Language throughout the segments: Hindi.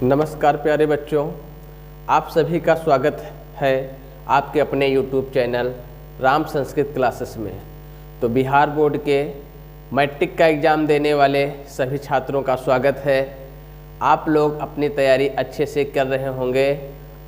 नमस्कार प्यारे बच्चों, आप सभी का स्वागत है आपके अपने YouTube channel Ram Sanskrit classes में। तो बिहार बोर्ड के मैट्रिक का एग्ज़ाम देने वाले सभी छात्रों का स्वागत है। आप लोग अपनी तैयारी अच्छे से कर रहे होंगे।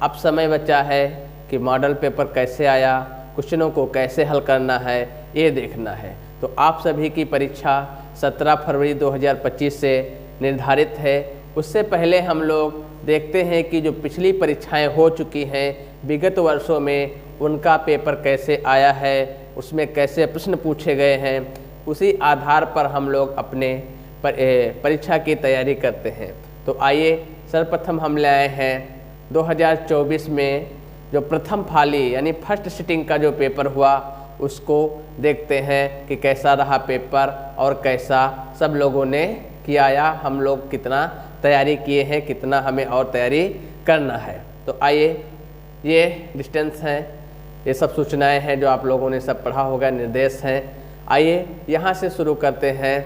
अब समय बचा है कि मॉडल पेपर कैसे आया, क्वेश्चनों को कैसे हल करना है, ये देखना है। तो आप सभी की परीक्षा 17 फरवरी 2025 से निर्धारित है। उससे पहले हम लोग देखते हैं कि जो पिछली परीक्षाएं हो चुकी हैं विगत वर्षों में, उनका पेपर कैसे आया है, उसमें कैसे प्रश्न पूछे गए हैं, उसी आधार पर हम लोग अपने परीक्षा की तैयारी करते हैं। तो आइए सर्वप्रथम हम ले आए हैं 2024 में जो प्रथम फाली यानी फर्स्ट सिटिंग का जो पेपर हुआ उसको देखते हैं कि कैसा रहा पेपर और कैसा सब लोगों ने किया या हम लोग कितना तैयारी किए हैं, कितना हमें और तैयारी करना है। तो आइए, ये डिस्टेंस हैं, ये सब सूचनाएं हैं जो आप लोगों ने सब पढ़ा होगा, निर्देश हैं। आइए यहाँ से शुरू करते हैं।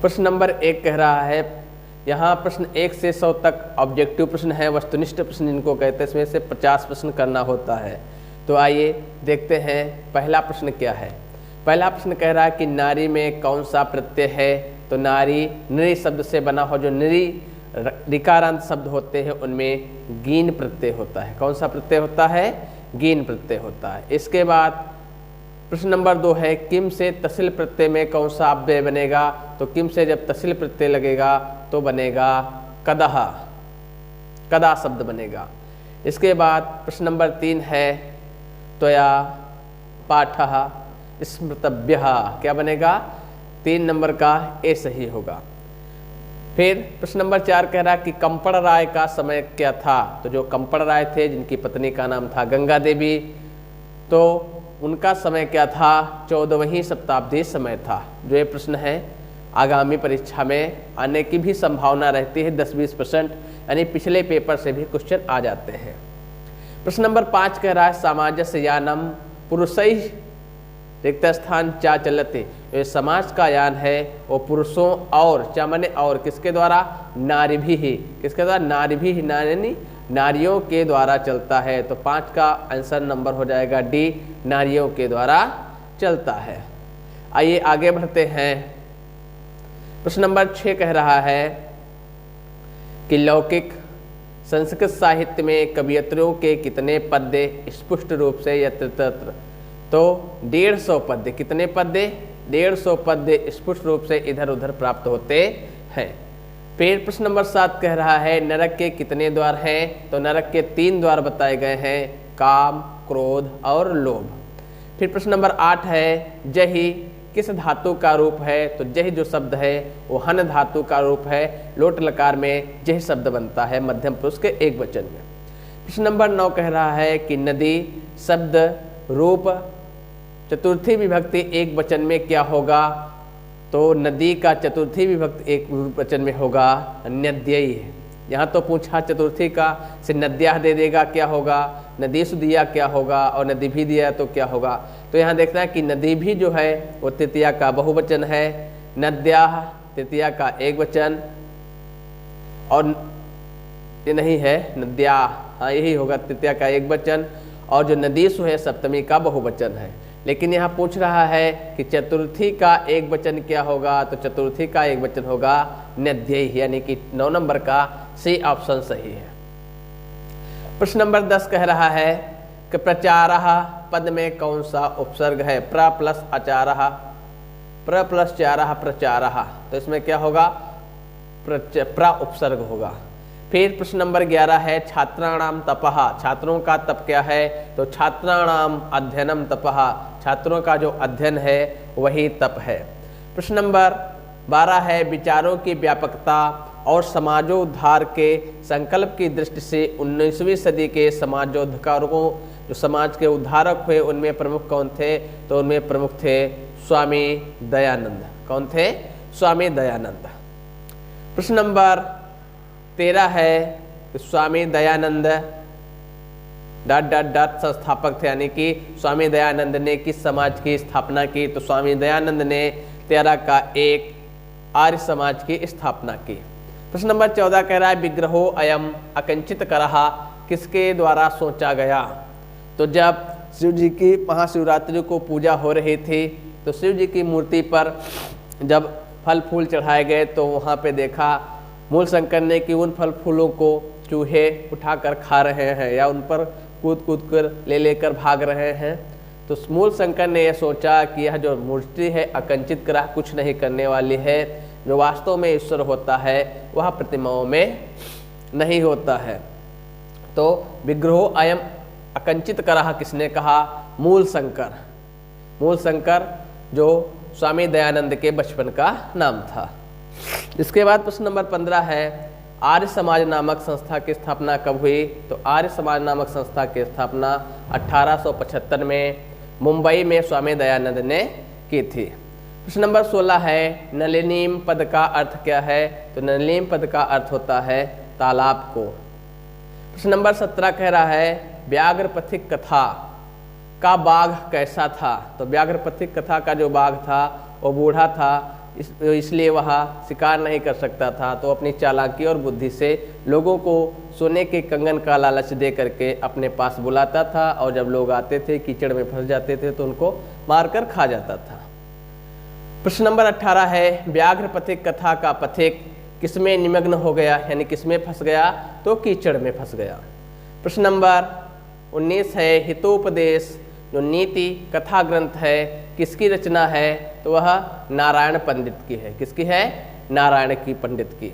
प्रश्न नंबर 1 कह रहा है, यहाँ प्रश्न 1 से 100 तक ऑब्जेक्टिव प्रश्न है, वस्तुनिष्ठ प्रश्न जिनको कहते हैं, इसमें से 50 प्रश्न करना होता है। तो आइए देखते हैं पहला प्रश्न क्या है। पहला प्रश्न कह रहा है कि नारी में कौन सा प्रत्यय है। तो नारी नृ शब्द से बना हो, जो नृ ऋकारांत शब्द होते हैं उनमें गीन प्रत्यय होता है। कौन सा प्रत्यय होता है? गीन प्रत्यय होता है। इसके बाद प्रश्न नंबर 2 है, किम से तसिल प्रत्यय में कौन सा अव्यय बनेगा। तो किम से जब तसिल प्रत्यय लगेगा तो बनेगा कदह, कदा शब्द बनेगा। इसके बाद प्रश्न नंबर 3 है, त्वया पाठः स्मृतव्यः, क्या बनेगा? 3 नंबर का ए सही होगा। फिर प्रश्न नंबर 4 कह रहा है कि कंपड़ राय का समय क्या था। तो जो कंपड़ राय थे, जिनकी पत्नी का नाम था गंगा देवी, तो उनका समय क्या था? 14वीं शताब्दी समय था। जो ये प्रश्न है आगामी परीक्षा में आने की भी संभावना रहती है 10-20%, यानी पिछले पेपर से भी क्वेश्चन आ जाते हैं। प्रश्न नंबर 5 कह रहा है, सामाजस्य यानम पुरुषैः रिक्त स्थान चा चलते। ये समाज का यान है वो पुरुषों और, चा माने और, किसके द्वारा? नारी भी ही, किसके द्वारा? नारी भी ही, यानी नारियों के द्वारा चलता है। तो 5 का आंसर नंबर हो जाएगा डी, नारियों के द्वारा चलता है। आइए आगे बढ़ते हैं। प्रश्न नंबर 6 कह रहा है कि लौकिक संस्कृत साहित्य में कवियत्रियों के कितने पद्य स्पष्ट रूप से यत्र तत्र। तो 150 पद्य, कितने पद्य? 150 पद्य स्पष्ट रूप से इधर उधर प्राप्त होते हैं। फिर प्रश्न नंबर 7 कह रहा है, नरक के कितने द्वार हैं। तो नरक के 3 द्वार बताए गए हैं, काम, क्रोध और लोभ। फिर प्रश्न नंबर 8 है, जहि किस धातु का रूप है। तो जहि जो शब्द है वो हन धातु का रूप है। लोट लकार में जहि शब्द बनता है मध्यम पुरुष के एक वचन में। प्रश्न नंबर 9 कह रहा है कि नदी शब्द रूप चतुर्थी विभक्ति एक वचन में क्या होगा। तो नदी का चतुर्थी विभक्ति एक वचन में होगा नद्यैः। यहाँ तो पूछा चतुर्थी का, से नद्याः दे देगा, क्या होगा? नदीषु दिया क्या होगा, और नदी भी दिया तो क्या होगा। तो यहाँ देखना है कि नदी भी जो है वो तृतीया का बहुवचन है, नद्याः तृतीया का एक वचन, और ये नहीं है नद्याः, हाँ यही होगा तृतीया का एक वचन, और जो नदीषु है सप्तमी का बहुवचन है। लेकिन यहाँ पूछ रहा है कि चतुर्थी का एक वचन क्या होगा। तो चतुर्थी का एक वचन होगा नद्यैः, यानी कि 9 नंबर का सी ऑप्शन सही है। प्रश्न नंबर 10 कह रहा है कि प्रचारः पद में कौन सा उपसर्ग है। प्र प्लस आचारः, प्र प्लस चारः प्रचारः। तो इसमें क्या होगा? प्र उपसर्ग होगा। फिर प्रश्न नंबर 11 है, छात्राणाम तपः, छात्रों का तप क्या है। तो छात्राणाम अध्ययनम तपः, छात्रों का जो अध्ययन है वही तप है। प्रश्न नंबर 12 है, विचारों की व्यापकता और समाजोद्धार के संकल्प की दृष्टि से 19वीं सदी के समाजोद्धारकों, जो समाज के उद्धारक हुए, उनमें प्रमुख कौन थे। तो उनमें प्रमुख थे स्वामी दयानंद। कौन थे? स्वामी दयानंद। प्रश्न नंबर 13 है, Swami Dayanand dot dot dot संस्थापक थे, यानी कि स्वामी दयानंद ने किस समाज की स्थापना की। तो स्वामी दयानंद ने 13 का 1 आर्य समाज की स्थापना की। प्रश्न नंबर 14 कह रहा है विग्रहो अयम अकंचित करहा किसके द्वारा सोचा गया। तो जब शिव जी की महाशिवरात्रि को पूजा हो रही थी तो शिव जी की मूर्ति पर जब फल फूल चढ़ाए गए तो वहाँ पे देखा मूल शंकर ने कि उन फल फूलों को चूहे उठाकर खा रहे हैं या उन पर कूद कूद कर ले लेकर भाग रहे हैं। तो मूल शंकर ने यह सोचा कि यह जो मूर्ति है अकंचित ग्रह कुछ नहीं करने वाली है, जो वास्तव में ईश्वर होता है वह प्रतिमाओं में नहीं होता है। तो विग्रहो अयम अकंचित करहा किसने कहा? मूल शंकर। मूल शंकर जो स्वामी दयानंद के बचपन का नाम था। इसके बाद प्रश्न नंबर 15 है आर्य समाज नामक संस्था की स्थापना कब हुई? तो आर्य समाज नामक संस्था की स्थापना 1875 में मुंबई में स्वामी दयानंद ने की थी। प्रश्न नंबर 16 है नलिनीम पद का अर्थ क्या है? तो नलिनीम पद का अर्थ होता है तालाब को। प्रश्न नंबर 17 कह रहा है व्याघ्रपथिक कथा का बाघ कैसा था? तो व्याघ्रपथिक कथा का जो बाघ था वो बूढ़ा था, इसलिए वह शिकार नहीं कर सकता था, तो अपनी चालाकी और बुद्धि से लोगों को सोने के कंगन का लालच दे करके अपने पास बुलाता था और जब लोग आते थे कीचड़ में फंस जाते थे तो उनको मारकर खा जाता था। प्रश्न नंबर 18 है व्याघ्रपथिक कथा का पथिक किसमें निमग्न हो गया, यानी किसमें फंस गया? तो कीचड़ में फंस गया। प्रश्न नंबर 19 है हितोपदेश जो नीति कथा ग्रंथ है किसकी रचना है? तो वह नारायण पंडित की है। किसकी है? नारायण की पंडित की।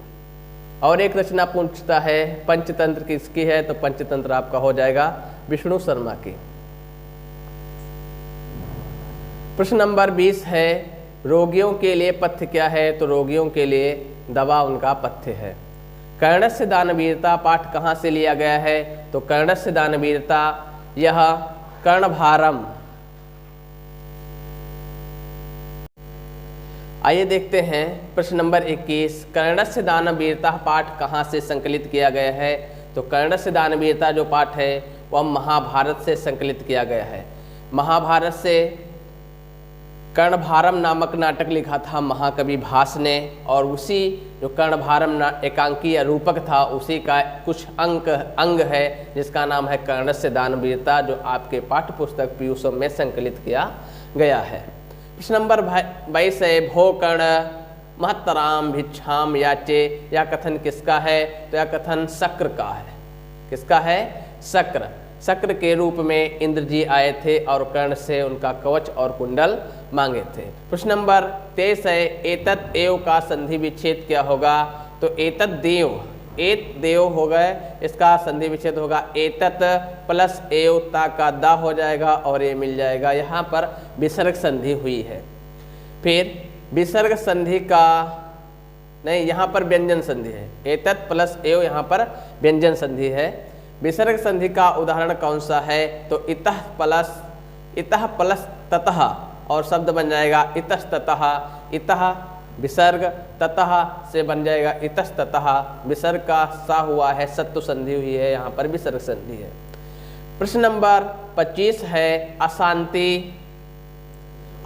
और एक रचना पूछता है पंचतंत्र किसकी है? तो पंचतंत्र आपका हो जाएगा विष्णु शर्मा की। प्रश्न नंबर 20 है रोगियों के लिए पथ्य क्या है? तो रोगियों के लिए दवा उनका पथ्य है। कर्णस्य दानवीरता पाठ कहाँ से लिया गया है? तो कर्णस्य दानवीरता यह कर्णभारम। आइए देखते हैं प्रश्न नंबर 21 कर्णस्य दानवीरता पाठ कहाँ से संकलित किया गया है? तो कर्णस्य दानवीरता जो पाठ है वह महाभारत से संकलित किया गया है। महाभारत से कर्णभारम नामक नाटक लिखा था महाकवि भास ने, और उसी जो कर्णभारम एकांकी या रूपक था उसी का कुछ अंग है जिसका नाम है कर्णस्य दानवीरता, जो आपके पाठ्य पुस्तक पीयूषम में संकलित किया गया है। प्रश्न नंबर 22 है भो कर्ण महत्तराम भिक्षाम याचे, यह कथन किसका है? तो यह कथन शक्र का है। किसका है? शक्र। शक्र के रूप में इंद्र जी आए थे और कर्ण से उनका कवच और कुंडल मांगे थे। प्रश्न नंबर 23 है एतत् एव का संधि विच्छेद क्या होगा? तो एतत् देव, एत देव हो गए, इसका संधि विच्छेद होगा एतत् प्लस एव ता का दा हो जाएगा और ये मिल जाएगा। यहाँ पर विसर्ग संधि हुई है। फिर विसर्ग संधि का नहीं, यहाँ पर व्यंजन संधि है। एतत् प्लस एव यहाँ पर व्यंजन संधि है। विसर्ग संधि का उदाहरण कौन सा है? तो इतः प्लस ततः और शब्द बन जाएगा इतस्ततः। इतः विसर्ग, ततः से बन जाएगा इतस्ततः। विसर्ग का सा हुआ है, सत्व संधि हुई है, यहाँ पर विसर्ग संधि है। प्रश्न नंबर 25 है अशांति।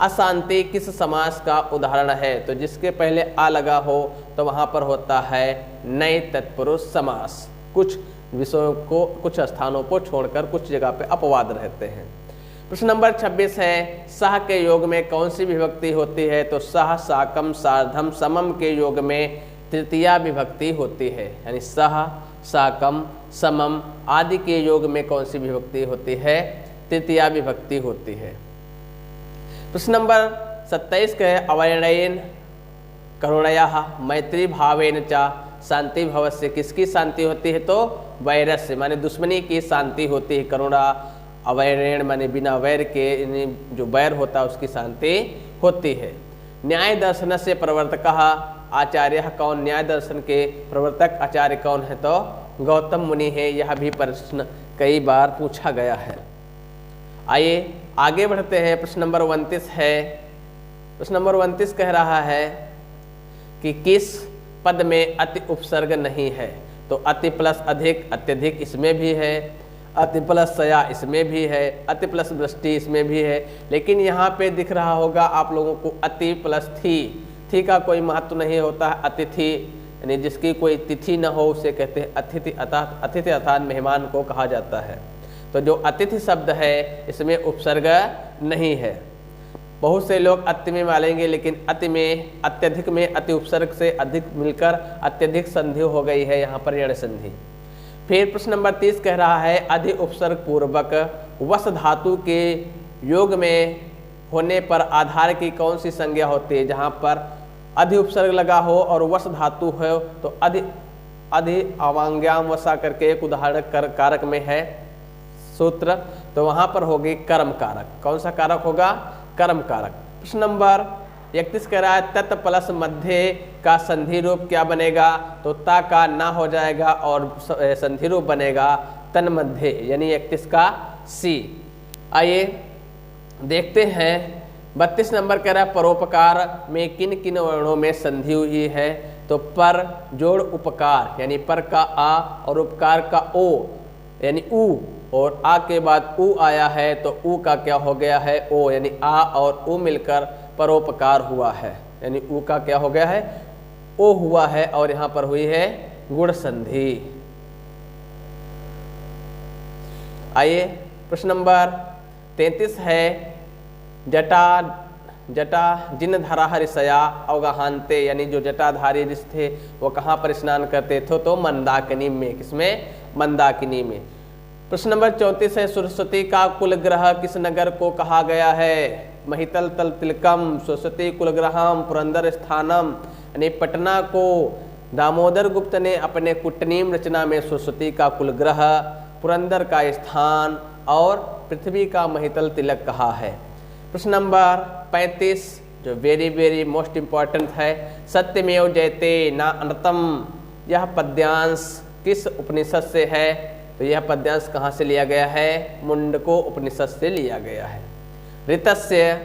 अशांति किस समास का उदाहरण है? तो जिसके पहले आ लगा हो तो वहाँ पर होता है नए तत्पुरुष समास। कुछ विषयों को, कुछ स्थानों को छोड़कर कुछ जगह पे अपवाद रहते हैं। प्रश्न नंबर 26 है सह के योग में कौन सी विभक्ति होती है? तो सह, साकम, सार्धम, समम के योग में तृतीया विभक्ति होती है, यानी सह, साकम, समम आदि के योग में कौन सी विभक्ति होती है? तृतीया विभक्ति होती है। प्रश्न नंबर 27 का है अवैणयन करुणया मैत्री भावेन चा शांति भवस्य, किसकी शांति होती है? तो वैरस्य माने दुश्मनी की शांति होती है। करुणा अवैरण माने बिना वैर के, जो वैर होता है उसकी शांति होती है। न्याय दर्शन से प्रवर्तक आचार्य कौन? न्याय दर्शन के प्रवर्तक आचार्य कौन है? तो गौतम मुनि है। यह भी प्रश्न कई बार पूछा गया है। आइए आगे बढ़ते हैं। प्रश्न नंबर 29 है। प्रश्न नंबर 29 कह रहा है कि किस पद में अति उपसर्ग नहीं है? तो अति प्लस अधिक, अत्यधिक इसमें भी है, अति प्लस सया इसमें भी है, अति प्लस वृष्टि इसमें भी है, लेकिन यहाँ पे दिख रहा होगा आप लोगों को अति प्लस थी। थी का कोई महत्व नहीं होता है। अतिथि यानी जिसकी कोई तिथि न हो उसे कहते हैं अतिथि, अतिथि अर्थात मेहमान को कहा जाता है। तो जो अतिथि शब्द है इसमें उपसर्ग नहीं है। बहुत से लोग अति में मानेंगे, लेकिन अति में, अत्यधिक में अति उपसर्ग से अधिक मिलकर अत्यधिक संधि हो गई है, यहाँ पर यण संधि। फिर प्रश्न नंबर 30 कह रहा है अधि उपसर्ग पूर्वक वस धातु के योग में होने पर आधार की कौन सी संज्ञा होती है। जहाँ पर अधि उपसर्ग लगा हो और वस धातु हो तो अधि अवांग्याम वसा करके एक उदाहरण कारक में है सूत्र, तो वहाँ पर होगी कर्म कारक। कौन सा कारक होगा? कर्म कारक। प्रश्न नंबर 31 कह रहा है तत् प्लस मध्य का संधि रूप क्या बनेगा। तो ता का ना हो जाएगा और संधि रूप बनेगा तन मध्य, यानी 31 का सी। आइए देखते हैं 32 नंबर कह रहा है परोपकार में किन किन वर्णों में संधि हुई है। तो पर जोड़ उपकार यानी पर का आ और उपकार का ओ यानी ऊ, और आ के बाद ऊ आया है तो ऊ का क्या हो गया है? ओ, यानी आ और ऊ मिलकर परोपकार हुआ है, यानी ऊ का क्या हो गया है? ओ हुआ है, और यहाँ पर हुई है गुण संधि। आइए प्रश्न नंबर 33 है जटा जिन धरा ऋषया अवगाहनते, यानी जो जटाधारी ऋषि थे वो कहाँ पर स्नान करते थे? तो मंदाकिनी में। किसमें? मंदाकिनी में। प्रश्न नंबर 34 है सरस्वती का कुल ग्रह किस नगर को कहा गया है। महितल तल तिलकम सरस्वती कुलग्रहम पुरंदर स्थानम, यानी पटना को दामोदर गुप्त ने अपने कुटनीम रचना में सरस्वती का कुलग्रह, पुरंदर का स्थान और पृथ्वी का महितल तिलक कहा है। प्रश्न नंबर 35 जो वेरी वेरी मोस्ट इंपॉर्टेंट है, सत्यमेव जयते ना अनृतम, यह पद्यांश किस उपनिषद से है। तो यह पद्यांश कहाँ से लिया गया है? मुंडको उपनिषद से लिया गया है। ऋतस्य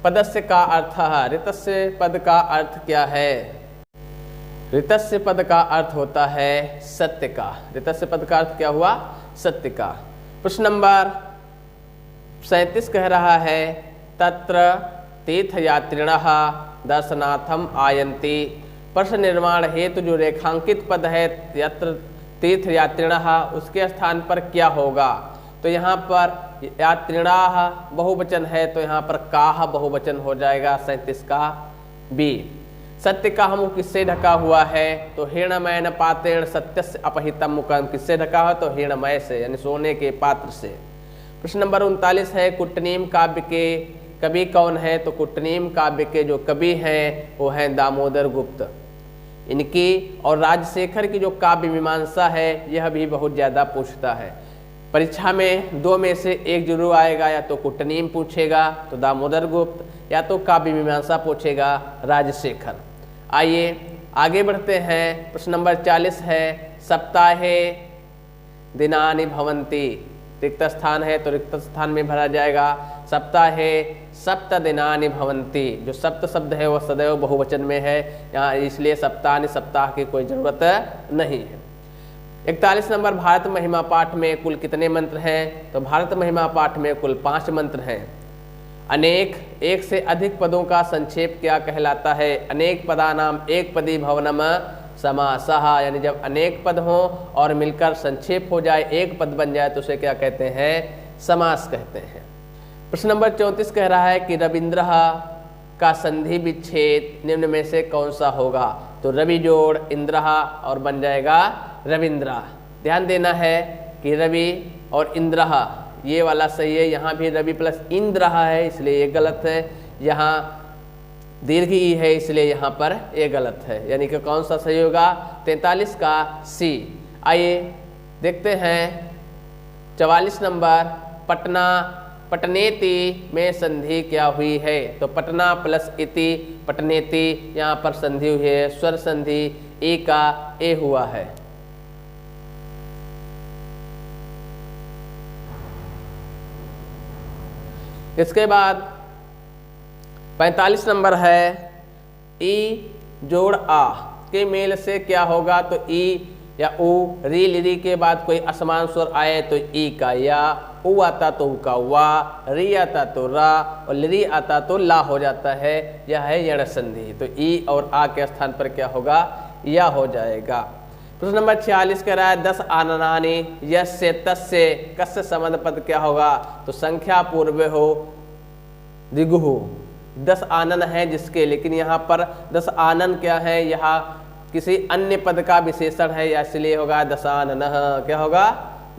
पदस्य का अर्थ है, ऋतस्य पद का अर्थ क्या है? ऋतस्य पद का अर्थ होता है सत्य का। ऋतस्य पद का अर्थ क्या हुआ? सत्य का। प्रश्न नंबर 37 कह रहा है तत्र तीर्थयात्रिणः दर्शनार्थम आयन्ति, प्रश्न निर्माण हेतु जो रेखांकित पद है यत्र तीर्थयात्रिणः उसके स्थान पर क्या होगा। तो यहाँ पर यात्रिणाः बहुवचन है तो यहाँ पर काह बहुवचन हो जाएगा 37 का बी। सत्य का मुख किससे ढका हुआ है? तो हिरणमय न पात्रेण सत्यस्य अपहितम मुखम, किससे ढका है? तो हिरणमय से, यानी सोने के पात्र से। प्रश्न नंबर 39 है कुटनीम काव्य के कवि कौन है। तो कुटनीम काव्य के जो कवि हैं वो हैं दामोदर गुप्त। इनकी और राजशेखर की जो काव्य मीमांसा है यह भी बहुत ज़्यादा पूछता है। परीक्षा में दो में से एक जरूर आएगा, या तो कुटनीम पूछेगा तो दामोदर गुप्त, या तो काव्य मीमांसा पूछेगा राजशेखर। आइए आगे बढ़ते हैं। प्रश्न नंबर 40 है सप्ताहे दिनानि भवन्ति, रिक्त स्थान है तो रिक्त स्थान में भरा जाएगा। सप्ताहे सप्त दिनानि भवन्ति, जो सप्त शब्द है वह सदैव बहुवचन में है यहाँ, इसलिए सप्ताह सप्ताह की कोई जरूरत नहीं है। 41 नंबर भारत महिमा पाठ में कुल कितने मंत्र हैं। तो भारत महिमा पाठ में कुल 5 मंत्र हैं। अनेक एक से अधिक पदों का संक्षेप क्या कहलाता है। अनेक पदानाम एक पदी भवनम समासः, यानी जब अनेक पद हों और मिलकर संक्षेप हो जाए, एक पद बन जाए तो उसे क्या कहते हैं? समास कहते हैं। प्रश्न नंबर 34 कह रहा है कि रविंद्र का संधि विच्छेद निम्न में से कौन सा होगा। तो रवि जोड़ इंद्र और बन जाएगा रविंद्र। ध्यान देना है कि रवि और इंद्र ये वाला सही है, यहाँ भी रवि प्लस इंद्र है इसलिए ये गलत है। यहाँ दीर्घ ई है इसलिए यहाँ पर ये गलत है, यानी कि कौन सा सही होगा? 43 का सी। आइए देखते हैं 44 नंबर पटना पटनेति में संधि क्या हुई है। तो पटना प्लस इति पटनेति, यहाँ पर संधि हुई है स्वर संधि, ए का ए हुआ है। इसके बाद 45 नंबर है ई जोड़ आ के मेल से क्या होगा। तो ई या ऊ, री लिरी के बाद कोई असमान स्वर आए तो ई का या, ऊ आता तो ऊ का वा, री आता तो रा और लिरी आता तो ला हो जाता है। यह है यण संधि। तो ई और आ के स्थान पर क्या होगा, या हो जाएगा। प्रश्न नंबर 46 कह रहा है 10 आननानि यस्य तस्य कस्य संबंध पद क्या होगा, तो संख्या पूर्व हो दिगु। 10 आनन है जिसके, लेकिन यहाँ पर 10 आनन क्या है, यहाँ किसी अन्य पद का विशेषण है, या इसलिए होगा दशाननः। क्या होगा,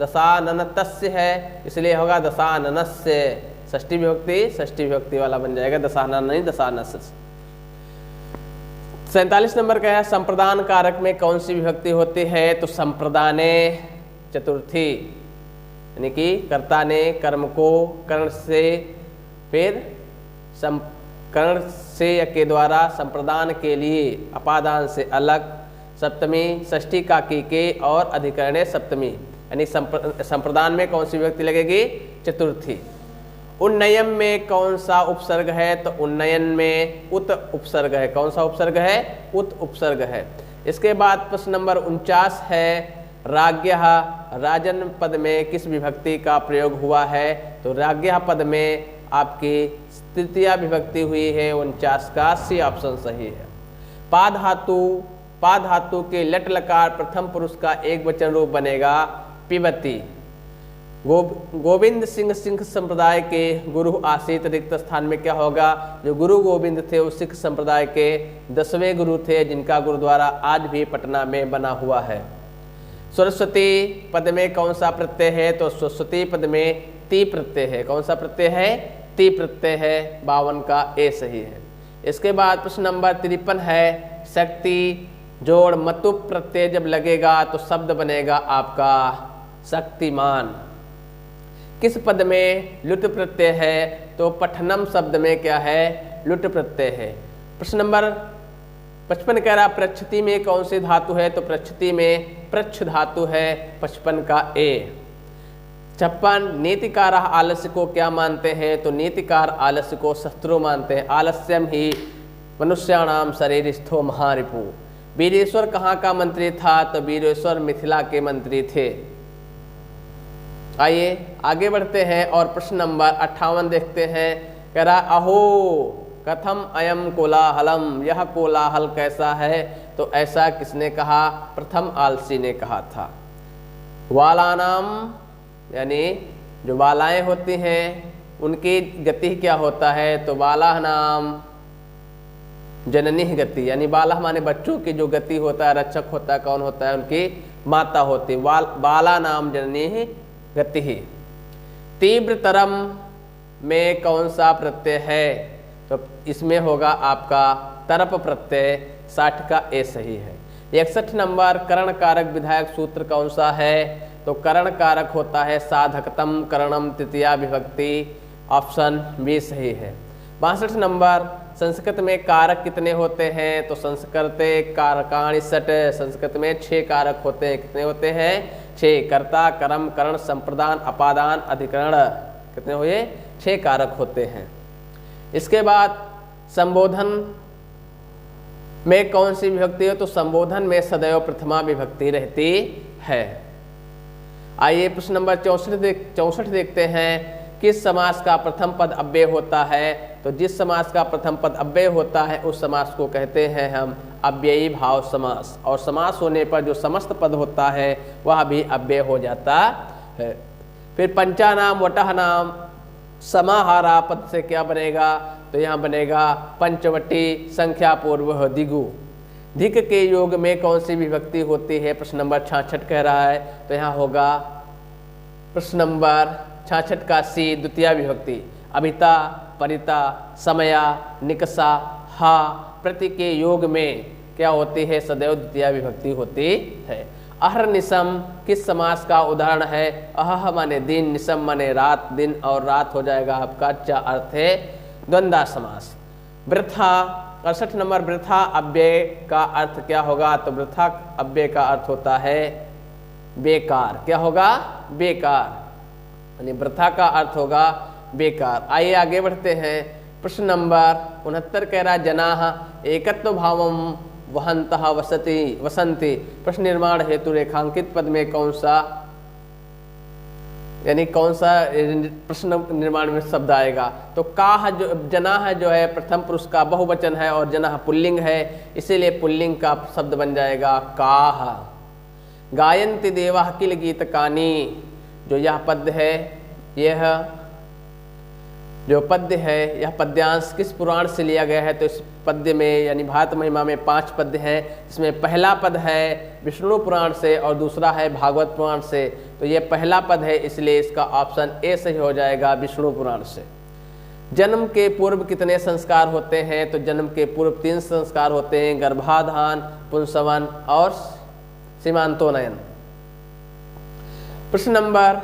दशानन तस्य है, इसलिए होगा दशाननस्य। षष्ठी विभक्ति वाला बन जाएगा, दशानन नहीं दशानस। 47 नंबर का है संप्रदान कारक में कौन सी विभक्ति होती है, तो संप्रदाने चतुर्थी, यानी कि कर्ता ने कर्म को कर्ण से, फिर कर्ण से या के द्वारा संप्रदान के लिए अपादान से अलग, सप्तमी षष्ठी काकी के और अधिकरणे सप्तमी, यानी संप्रदान में कौन सी विभक्ति लगेगी, चतुर्थी। उन्नयन में कौन सा उपसर्ग है, तो उन्नयन में उत उपसर्ग है। कौन सा उपसर्ग है, उत उपसर्ग है। इसके बाद प्रश्न नंबर 49 है राज्ञः, राजन पद में किस विभक्ति का प्रयोग हुआ है, तो राज्ञः पद में आपकी तृतीया विभक्ति हुई है। 49 का सी ऑप्शन सही है। पा धातु के लट लकार प्रथम पुरुष का एक वचन रूप बनेगा पिबती। गोविंद सिंह संप्रदाय के गुरु आश्रित रिक्त स्थान में क्या होगा, जो गुरु गोविंद थे वो सिख संप्रदाय के 10वें गुरु थे, जिनका गुरुद्वारा आज भी पटना में बना हुआ है। सरस्वती पद में कौन सा प्रत्यय है, तो सरस्वती पद में ती प्रत्यय है। कौन सा प्रत्यय है, ती प्रत्यय है। 52 का ए सही है। इसके बाद प्रश्न नंबर 53 है शक्ति जोड़ मतु प्रत्यय जब लगेगा तो शब्द बनेगा आपका शक्तिमान। किस पद में लुट प्रत्यय है, तो पठनम शब्द में क्या है, लुट प्रत्यय है। प्रश्न नंबर 55 कह रहा प्रच्छति में कौन सी धातु है, तो प्रच्छति में प्रच्छ धातु है। 55 का ए। 56 नीतिकार आलस्य को क्या मानते हैं, तो नीतिकार आलस्य को शत्रु मानते हैं। आलस्यम ही मनुष्याणाम शरीरस्थो महारिपु। वीरेश्वर कहाँ का मंत्री था, तो वीरेश्वर मिथिला के मंत्री थे। आइए आगे बढ़ते हैं और प्रश्न नंबर 58 देखते हैं। कह रहा अहो कथम अयम कोलाहलम, यह कोलाहल कैसा है, तो ऐसा किसने कहा, प्रथम आलसी ने कहा था। वालानाम यानी जो बालाएं होती हैं उनकी गति क्या होता है, तो बाला नाम जननी गति, यानी बाला माने बच्चों की जो गति होता है, रक्षक होता है, कौन होता है, उनकी माता होती। बाला नाम जननी गति ही। तीव्रतरम में कौन सा प्रत्यय है, तो इसमें होगा आपका तरप प्रत्यय। 60 का ए सही है। 61 नंबर करण कारक विधायक सूत्र कौन सा है, तो करण कारक होता है साधकतम करणम तृतीया विभक्ति। ऑप्शन बी सही है। 62 नंबर संस्कृत में कारक कितने होते हैं, तो संस्कृत कारकाणि षट्, संस्कृत में 6 कारक होते हैं। कितने होते हैं, 6। कर्ता कर्म करण संप्रदान अपादान अधिकरण, कितने हुए, 6 कारक होते हैं। इसके बाद संबोधन में कौन सी विभक्ति है, तो संबोधन में सदैव प्रथमा विभक्ति रहती है। आइए प्रश्न नंबर 64 देखते हैं। किस समास का प्रथम पद अव्यय होता है, तो जिस समास का प्रथम पद अव्यय होता है उस समास को कहते हैं हम अव्ययी भाव समास। और समास होने पर जो समस्त पद होता है वह भी अव्यय हो जाता है। फिर पंचानाम वटह नाम समाहारा पद से क्या बनेगा, तो यहाँ बनेगा पंचवटी संख्या पूर्व दिगु। धिक के योग में कौन सी विभक्ति होती है, प्रश्न नंबर 66 कह रहा है, तो यहाँ होगा प्रश्न नंबर 66 का सी द्वितीया विभक्ति। अभिता परिता समया निकसा हा प्रति के योग में क्या होती है, सदैव द्वितीया विभक्ति होती है। अहर्निशम किस समास का उदाहरण है, अह माने दिन, निशम माने रात, दिन और रात हो जाएगा आपका च अर्थ है द्वंद्वा समास। वृथा 68 नंबर वृथा अव्यय का अर्थ क्या होगा, तो वृथा अव्यय का अर्थ होता है बेकार। क्या होगा, बेकार, यानी वृथा का अर्थ होगा बेकार। आइए आगे बढ़ते हैं। प्रश्न नंबर 69 कह रहा जनाः एकत्व भावम वहन्तः वसन्ति। प्रश्न निर्माण हेतु रेखांकित पद में कौन सा यानी कौन सा प्रश्न निर्माण में शब्द आएगा? तो काह जो जनाह जो है प्रथम पुरुष का बहुवचन है और जनाह पुल्लिंग है, इसीलिए पुल्लिंग का शब्द बन जाएगा काह। गायन्ति देवाः किल गीतकानि, जो यह पद्य है, यह जो पद्य है यह पद्यांश किस पुराण से लिया गया है? तो इस पद्य में यानी भारत महिमा में 5 पद्य हैं। इसमें पहला पद है विष्णु पुराण से और दूसरा है भागवत पुराण से। तो ये पहला पद है, इसलिए इसका ऑप्शन ए सही हो जाएगा, विष्णु पुराण से। जन्म के पूर्व कितने संस्कार होते हैं? तो जन्म के पूर्व 3 संस्कार होते हैं, गर्भाधान, पुंसवन और सीमांतोनयन। प्रश्न नंबर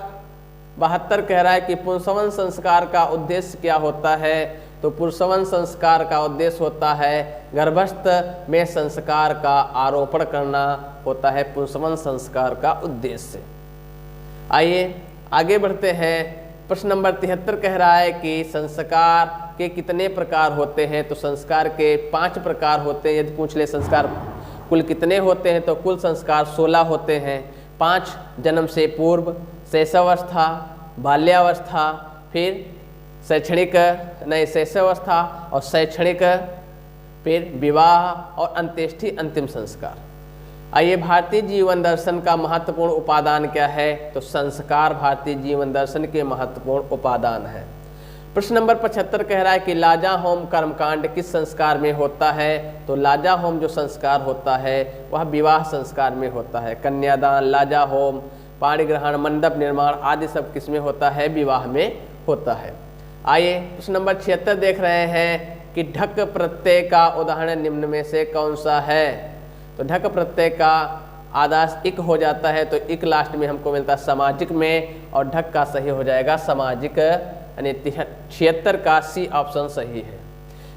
72 कह रहा है कि पुंसवन संस्कार का उद्देश्य क्या होता है? तो पुंसवन संस्कार का उद्देश्य होता है गर्भस्थ में संस्कार का आरोपण करना होता है पुंसवन संस्कार का उद्देश्य। आइए आगे बढ़ते हैं। प्रश्न नंबर 73 कह रहा है कि संस्कार के कितने प्रकार होते हैं? तो संस्कार के 5 प्रकार होते हैं। यदि पूछ ले संस्कार कुल कितने होते हैं? तो कुल संस्कार 16 होते हैं। 5 जन्म से पूर्व, शैशवावस्था, बाल्यावस्था, फिर शैशवावस्था और शैक्षणिक, फिर विवाह और अंत्येष्टि अंतिम संस्कार। आइए, भारतीय जीवन दर्शन का महत्वपूर्ण उपादान क्या है? तो संस्कार भारतीय जीवन दर्शन के महत्वपूर्ण उपादान है। प्रश्न नंबर 75 कह रहा है कि लाजा होम कर्मकांड किस संस्कार में होता है? तो लाजा होम जो संस्कार होता है वह विवाह संस्कार में होता है। कन्यादान, लाजा होम, पाणी ग्रहण, मंडप निर्माण आदि सब किस में होता है? विवाह में होता है। आइए प्रश्न नंबर 76 देख रहे हैं कि ढक प्रत्यय का उदाहरण निम्न में से कौन सा है? तो ढक प्रत्यय का आदास इक हो जाता है, तो इक लास्ट में हमको मिलता है सामाजिक में, और ढक का सही हो जाएगा सामाजिक, यानी 76 का सी ऑप्शन सही है।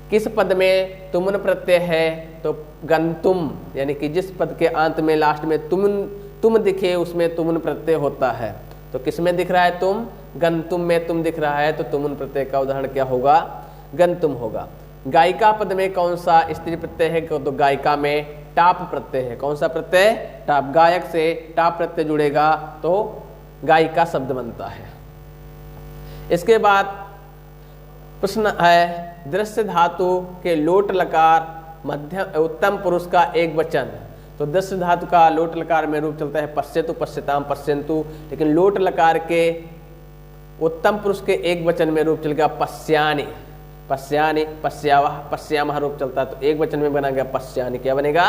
किस पद में तुमुन प्रत्यय है? तो गंतुम, यानी कि जिस पद के अंत में लास्ट में तुम दिखे उसमें तुमुन प्रत्यय होता है। तो किस में दिख रहा है? तुम। गंतुम में तुम दिख रहा है, तो तुमुन प्रत्यय का उदाहरण क्या होगा? गंतुम होगा। गायिका पद में कौन सा स्त्री प्रत्यय है? तो गायिका में टाप प्रत्यय है। कौन सा प्रत्यय? टाप। गायक से टाप प्रत्यय जुड़ेगा तो गायिका शब्द बनता है। इसके बाद प्रश्न है दृश्य धातु के लोट लकार मध्यम उत्तम पुरुष का एक वचन। तो दृश्य धातु का लोट लकार में रूप चलता है पश्यतु, पश्यताम, पश्यन्तु, लेकिन लोट लकार के उत्तम पुरुष के एक वचन में रूप चलेगा पश्यानि, पश्यानि, पश्यावः, पश्यामः रूप चलता है, तो एक वचन में बना गया पश्यानि। क्या बनेगा?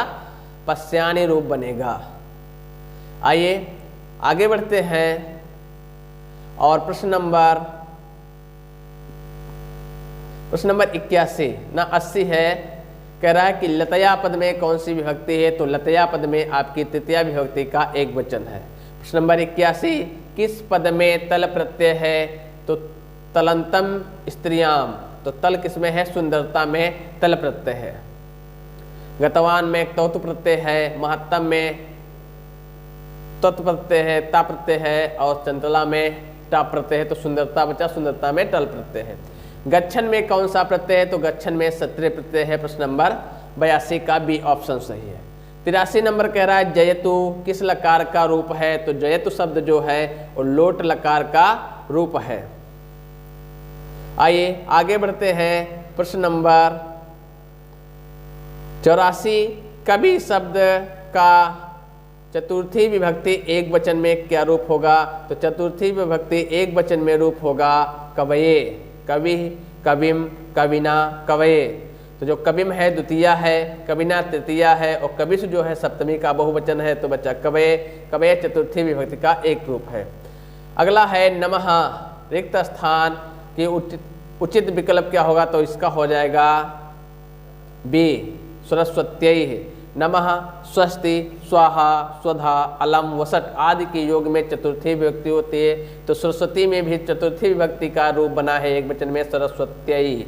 पश्यानि रूप बनेगा। आइए आगे बढ़ते हैं और प्रश्न नंबर 81 ना 80 है। कह रहा है कि लतया पद में कौन सी विभक्ति है? तो लतया पद में आपकी तृतीया विभक्ति का एक वचन है। प्रश्न नंबर 81 किस पद में तल प्रत्यय है? तो तलंतम स्त्रियाम, तो तल किस में है? सुंदरता में तल प्रत्यय है। गतवान में तौतु प्रत्यय है, महत्तम में तत्व प्रत्यय है, ता प्रत्यय है, और चंचला में टा प्रत्यय है, तो सुंदरता बचा, सुंदरता में टल प्रत्यय है। गच्छन में कौन सा प्रत्यय है? तो गच्छन में सत्रिय प्रत्यय है। प्रश्न नंबर 82 का बी ऑप्शन सही है। 83 नंबर कह रहा है जयतु किस लकार का रूप है? तो जयतु शब्द जो है वो लोट लकार का रूप है। आइए आगे बढ़ते हैं। प्रश्न नंबर 84 कवि शब्द का चतुर्थी विभक्ति एक वचन में क्या रूप होगा? तो चतुर्थी विभक्ति एक वचन में रूप होगा कवये, कवि, कविम, कविना, कवये। तो जो कविम है द्वितीया है, कविना तृतीया है, और कविश जो है सप्तमी का बहुवचन है, तो बच्चा कवये। कवये चतुर्थी विभक्ति का एक रूप है। अगला है नमः, रिक्त स्थान की उचित विकल्प क्या होगा? तो इसका हो जाएगा बी, सरस्वत्यै। नमः, स्वस्ति, स्वाहा, स्वधा, अलम, वसट आदि के योग में चतुर्थी विभक्ति होती है, तो सरस्वती में भी चतुर्थी विभक्ति का रूप बना है एक वचन में सरस्वत्यै।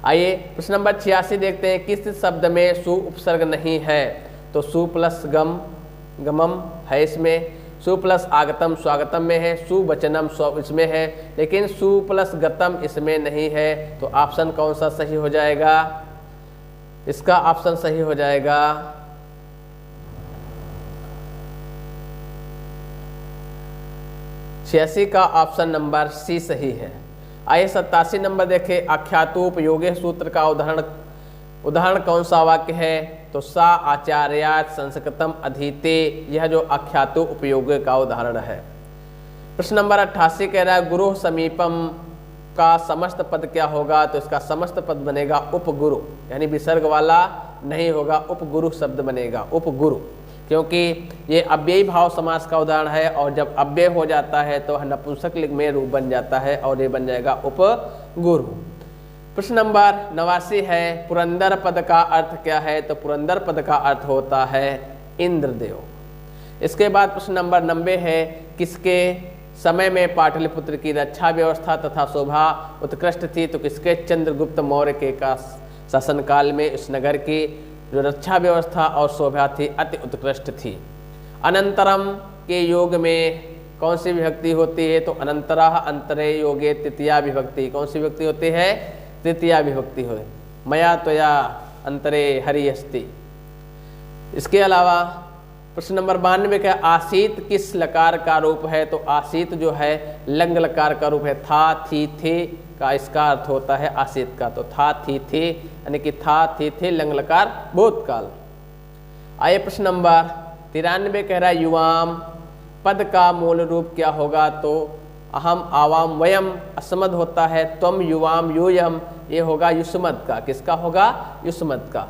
आइए प्रश्न नंबर 86 देखते हैं किस शब्द में सु उपसर्ग नहीं है? तो सु प्लस गम, गमम है इसमें, सु प्लस आगतम स्वागतम में है, सु वचनम इसमें है, लेकिन सु प्लस गतम इसमें नहीं है। तो ऑप्शन कौन सा सही हो जाएगा? इसका ऑप्शन सही हो जाएगा 86 का ऑप्शन नंबर सी सही है। आइए 87 नंबर देखें। आख्यातोपयोगे सूत्र का उदाहरण कौन सा वाक्य है? तो सा आचार्यात् संस्कृतम अधीते, यह जो आख्यातोपयोगे का उदाहरण है। प्रश्न नंबर 88 कह रहा है गुरु समीपम का समस्त पद क्या होगा? तो इसका समस्त पद बनेगा उपगुरु, यानी विसर्ग वाला नहीं होगा, उपगुरु शब्द बनेगा, उपगुरु, क्योंकि ये अव्ययी भाव समास का उदाहरण है और जब अव्यय हो जाता है तो नपुंसक लिंग में रूप बन जाता है और ये बन जाएगा उपगुरु। प्रश्न नंबर 89 है पुरंदर पद का अर्थ क्या है? तो पुरंदर पद का अर्थ होता है इंद्रदेव। इसके बाद प्रश्न नंबर 90 है किसके समय में पाटलिपुत्र की रक्षा व्यवस्था तथा शोभा उत्कृष्ट थी? तो किसके? चंद्रगुप्त मौर्य के का शासनकाल में इस नगर की जो रक्षा व्यवस्था और शोभा थी अति उत्कृष्ट थी। अनंतरम के योग में कौन सी विभक्ति होती है? तो अनंतरः अंतरे योगे तृतीया विभक्ति। कौन सी विभक्ति होती है? तृतीया विभक्ति हो। मया त्वया अंतरे हरि अस्ति। इसके अलावा प्रश्न नंबर 92 का आसीत किस लकार का रूप है? तो आसीत जो है लंग लकार का रूप है। था थी थे का इसका अर्थ होता है आसीत का। तो था थी थे यानी कि था थी थे लंग लकार भूतकाल। आइए प्रश्न नंबर 93 कह रहा है युवाम पद का मूल रूप क्या होगा? तो अहम आवाम वयम असमद होता है, त्वम युवाम यूयम ये होगा युष्मद का। किसका होगा? युष्मद का।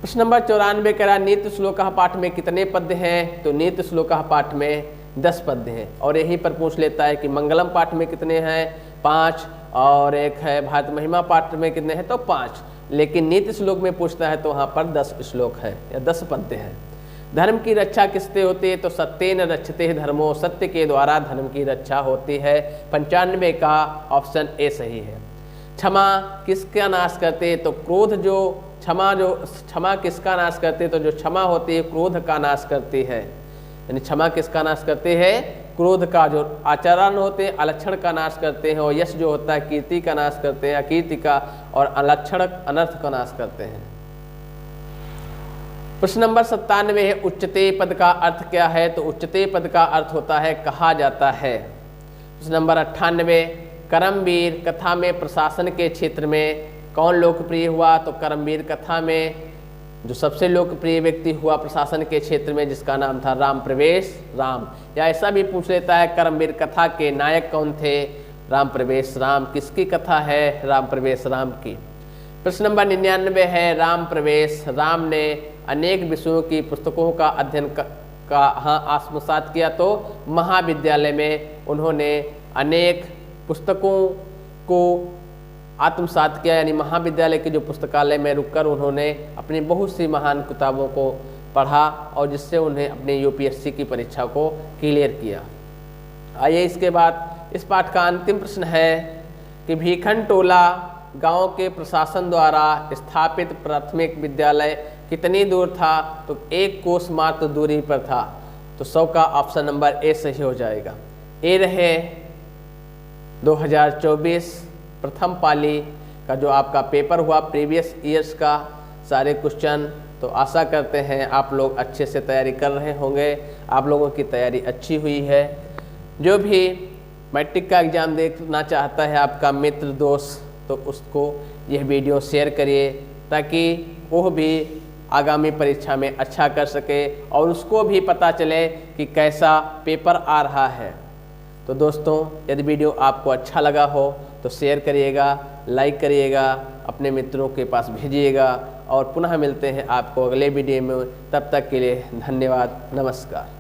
प्रश्न नंबर 94 कह रहा है नित्य श्लोक पाठ में कितने पद्य हैं? तो नित्य श्लोक पाठ में 10 पद्य हैं। और यहीं पर पूछ लेता है कि मंगलम पाठ में कितने हैं? 5। और एक है भारत महिमा पाठ में कितने हैं? तो 5। लेकिन नित्य श्लोक में पूछता है तो वहाँ पर 10 श्लोक है या 10 पद्य हैं। धर्म की रक्षा किससे होती है? तो सत्येन रक्षते धर्मो, सत्य के द्वारा धर्म की रक्षा होती है। 95 का ऑप्शन ए सही है। क्षमा किसका नाश करते? तो क्रोध जो क्षमा किसका नाश करते? तो जो क्षमा होती है क्रोध का नाश करती है। यानी क्षमा किसका नाश करते हैं? क्रोध का। जो आचरण होते हैं अलक्षण का नाश करते हैं और यश जो होता है कीर्ति का नाश करते हैं, अकीर्ति का, और अलक्षण अनर्थ का नाश करते हैं। प्रश्न नंबर 97 है उच्चते पद का अर्थ क्या है? तो उच्चते पद का अर्थ होता है कहा जाता है। प्रश्न नंबर 98 करमवीर कथा में प्रशासन के क्षेत्र में कौन लोकप्रिय हुआ? तो करमवीर कथा में जो सबसे लोकप्रिय व्यक्ति हुआ प्रशासन के क्षेत्र में जिसका नाम था राम प्रवेश राम। या ऐसा भी पूछ लेता है करमवीर कथा के नायक कौन थे? राम प्रवेश राम। किसकी कथा है? राम प्रवेश राम की। प्रश्न नंबर 99 है राम प्रवेश राम ने अनेक विषयों की पुस्तकों का अध्ययन का आत्मसात किया। तो महाविद्यालय में उन्होंने अनेक पुस्तकों को आत्मसात किया, यानी महाविद्यालय के जो पुस्तकालय में रुककर उन्होंने अपनी बहुत सी महान किताबों को पढ़ा और जिससे उन्हें अपने यूपीएससी की परीक्षा को क्लियर किया। आइए इसके बाद इस पाठ का अंतिम प्रश्न है कि भीखन टोला गांव के प्रशासन द्वारा स्थापित प्राथमिक विद्यालय कितनी दूर था? तो 1 कोस मात्र दूरी पर था। तो 100 का ऑप्शन नंबर ए सही हो जाएगा। ए रहे 2024 प्रथम पाली का जो आपका पेपर हुआ प्रीवियस ईयर्स का सारे क्वेश्चन। तो आशा करते हैं आप लोग अच्छे से तैयारी कर रहे होंगे, आप लोगों की तैयारी अच्छी हुई है। जो भी मैट्रिक का एग्ज़ाम देखना चाहता है आपका मित्र दोस्त, तो उसको यह वीडियो शेयर करिए ताकि वो भी आगामी परीक्षा में अच्छा कर सके और उसको भी पता चले कि कैसा पेपर आ रहा है। तो दोस्तों यदि वीडियो आपको अच्छा लगा हो तो शेयर करिएगा, लाइक करिएगा, अपने मित्रों के पास भेजिएगा और पुनः मिलते हैं आपको अगले वीडियो में। तब तक के लिए धन्यवाद, नमस्कार।